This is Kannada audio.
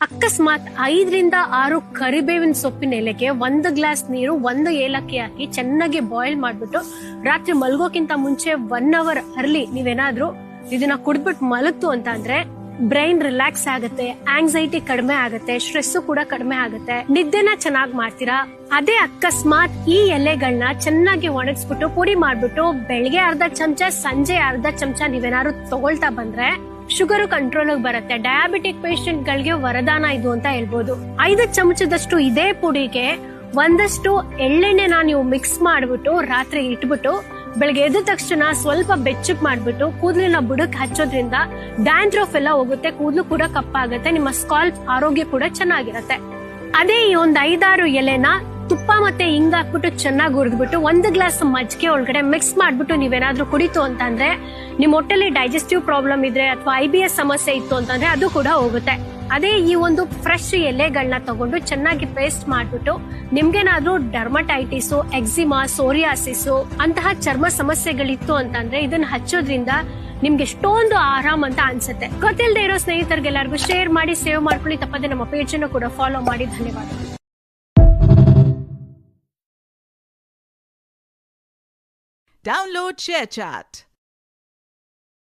ಅಕಸ್ಮಾತ್ 5-6 ಕರಿಬೇವಿನ ಸೊಪ್ಪಿನ ಎಲೆಗೆ 1 ಗ್ಲಾಸ್ ನೀರು 1 ಏಲಕ್ಕಿ ಹಾಕಿ ಚೆನ್ನಾಗಿ ಬಾಯ್ಲ್ ಮಾಡ್ಬಿಟ್ಟು ರಾತ್ರಿ ಮಲ್ಗೋಕ್ಕಿಂತ ಮುಂಚೆ 1 ಅವರ್ ಅರ್ಲಿ ನೀವೇನಾದ್ರೂ ಇದನ್ನ ಕುಡ್ಬಿಟ್ಟು ಮಲಗ್ತು ಅಂತ ಅಂದ್ರೆ ಬ್ರೈನ್ ರಿಲ್ಯಾಕ್ಸ್ ಆಗುತ್ತೆ, ಆಂಗ್ಸೈಟಿ ಕಡಿಮೆ ಆಗುತ್ತೆ, ಸ್ಟ್ರೆಸ್ ಕೂಡ ಕಡಿಮೆ ಆಗುತ್ತೆ, ನಿದ್ದೆನ ಚೆನ್ನಾಗಿ ಮಾಡ್ತೀರಾ. ಅದೇ ಅಕಸ್ಮಾತ್ ಈ ಎಲೆಗಳನ್ನ ಚೆನ್ನಾಗಿ ಒಣಗಿಸ್ಬಿಟ್ಟು ಪುಡಿ ಮಾಡ್ಬಿಟ್ಟು ಬೆಳಿಗ್ಗೆ ಅರ್ಧ ಚಮಚ ಸಂಜೆ ಅರ್ಧ ಚಮಚ ನೀವೇನಾದ್ರು ತಗೊಳ್ತಾ ಬಂದ್ರೆ ಶುಗರ್ ಕಂಟ್ರೋಲ್ ಬರುತ್ತೆ. ಡಯಾಬಿಟಿಕ್ ಪೇಷಂಟ್ ಗಳಿಗೆ ವರದಾನ ಇದು ಅಂತ ಹೇಳ್ಬೋದು. 5 ಚಮಚದಷ್ಟು ಇದೇ ಪುಡಿಗೆ ಒಂದಷ್ಟು ಎಳ್ಳೆಣ್ಣೆನ ನೀವು ಮಿಕ್ಸ್ ಮಾಡ್ಬಿಟ್ಟು ರಾತ್ರಿ ಇಟ್ಬಿಟ್ಟು ಬೆಳಗ್ಗೆ ಎದ್ದ ತಕ್ಷಣ ಸ್ವಲ್ಪ ಬೆಚ್ಚಕ್ ಮಾಡ್ಬಿಟ್ಟು ಕೂದಲಿನ ಬುಡಕ್ ಹಚ್ಚೋದ್ರಿಂದ ಡ್ಯಾಂಡ್ರಫ್ ಎಲ್ಲ ಹೋಗುತ್ತೆ, ಕೂದಲು ಕೂಡ ಕಪ್ಪಾಗುತ್ತೆ, ನಿಮ್ಮ ಸ್ಕಾಲ್ಪ್ ಆರೋಗ್ಯ ಕೂಡ ಚೆನ್ನಾಗಿರುತ್ತೆ. ಅದೇ ಈ 5-6 ಎಲೆನ ತುಪ್ಪ ಮತ್ತೆ ಹಿಂಗ್ ಹಾಕ್ಬಿಟ್ಟು ಚೆನ್ನಾಗಿ ಹುರಿದ್ಬಿಟ್ಟು 1 ಗ್ಲಾಸ್ ಮಜ್ಜಿಗೆ ಒಳಗಡೆ ಮಿಕ್ಸ್ ಮಾಡ್ಬಿಟ್ಟು ನೀವೇನಾದ್ರೂ ಕುಡಿತು ಅಂತಂದ್ರೆ ನಿಮ್ ಹೊಟ್ಟೆಲಿ ಡೈಜೆಸ್ಟಿವ್ ಪ್ರಾಬ್ಲಮ್ ಇದ್ರೆ ಅಥವಾ IBS ಸಮಸ್ಯೆ ಇತ್ತು ಅಂತಂದ್ರೆ ಅದು ಕೂಡ ಹೋಗುತ್ತೆ. ಅದೇ ಈ ಒಂದು ಫ್ರೆಶ್ ಎಲೆಗಳನ್ನ ತಗೊಂಡು ಚೆನ್ನಾಗಿ ಪೇಸ್ಟ್ ಮಾಡ್ಬಿಟ್ಟು ನಿಮ್ಗೇನಾದ್ರೂ ಡರ್ಮಟೈಟಿಸ್, ಎಕ್ಸಿಮಾ, ಸೋರಿಯಾಸಿಸ್ ಅಂತಹ ಚರ್ಮ ಸಮಸ್ಯೆಗಳಿತ್ತು ಅಂತಂದ್ರೆ ಇದನ್ನ ಹಚ್ಚೋದ್ರಿಂದ ನಿಮ್ಗೆ ಎಷ್ಟೊಂದು ಆರಾಮ್ ಅಂತ ಅನ್ಸುತ್ತೆ. ಗೊತ್ತಿಲ್ಲದೆ ಇರೋ ಸ್ನೇಹಿತರಿಗೆಲ್ಲರಿಗೂ ಶೇರ್ ಮಾಡಿ, ಸೇವ್ ಮಾಡ್ಕೊಳ್ಳಿ. ತಪ್ಪದೆ ನಮ್ಮ ಪೇಜ್ ಅನ್ನು ಕೂಡ ಫಾಲೋ ಮಾಡಿ. ಧನ್ಯವಾದಗಳು. Download ShareChat.